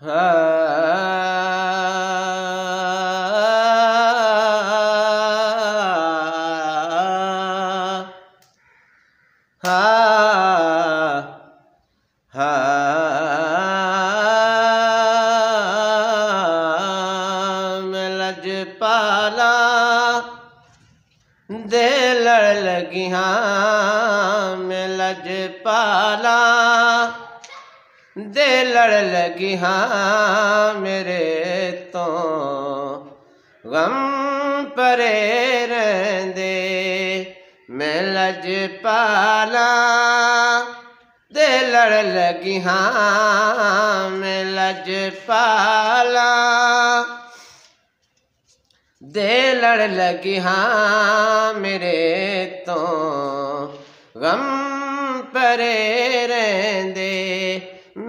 मैं लजपाला दे लड़ लगी हाँ, मैं लजपाला दे लड़ लगी हाँ, मेरे तो गम परे रहंदे। मैं लजपाला दे लड़ लगी हाँ, मैं लजपाला दे लड़ लगी हाँ, मेरे तो गम परे रहंदे।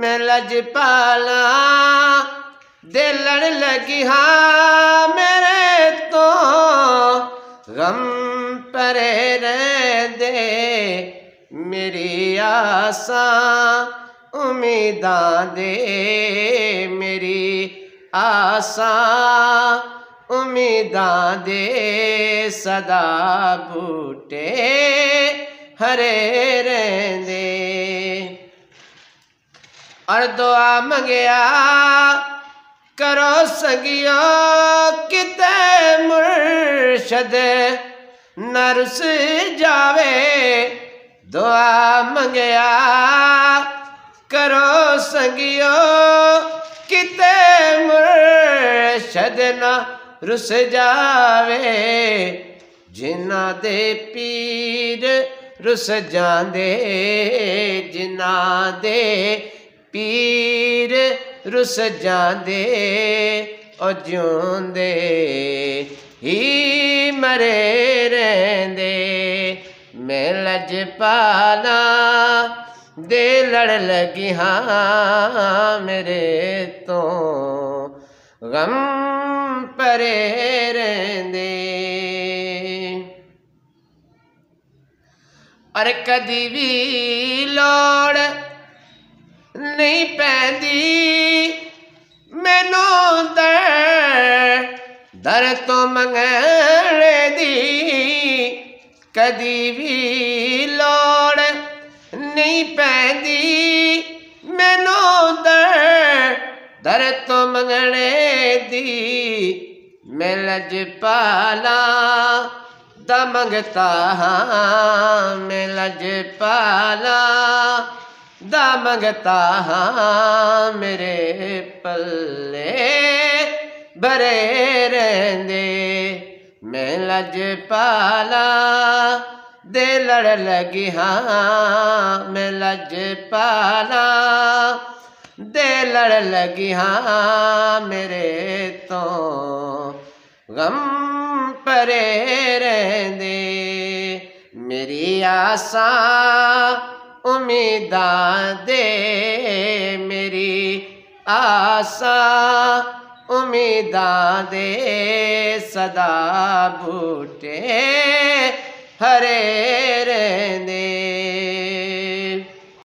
मैं लजपाला दे लड़ लगी हाँ, मेरे तो गम परे रहंदे। मेरी आसा उम्मीदां दे, मेरी आसा उम्मीदां दे सदा बूटे हरे रहंदे। और दुआ मंगिया करो सगियो किते मुर्शद न रुस जावे। दुआ मंगिया करो सगियो किते मुर्शद न रुस जावे। जिन्ना दे पीर रुस जांदे, जिन्ना दे पीर रुस जांदे, ओ जिउंदे ही मरे रहंदे। मैं लजपाला दे लड़ लगी हाँ, मेरे तो गम परे रहंदे। और कदी भी लोड़ नहीं पैंदी मैनू दर तो मंगणे दी। कदी भी लोड़ नहीं पैंदी मैनू दर तो मंगणे दी। मैं लजपाला दा मंगता हाँ, मैं लजपाला दा मंगता हाँ, मेरे पल्ले भरे रहंदे। मैं लजपाला दे लड़ लगी हाँ, मैं लजपाला दे लड़ लगी हाँ, मेरे तो गम परे रहंदे। मेरी आसा उम्मीदां दे, मेरी आसा उम्मीदां दे सदा बूटे हरे रहंदे।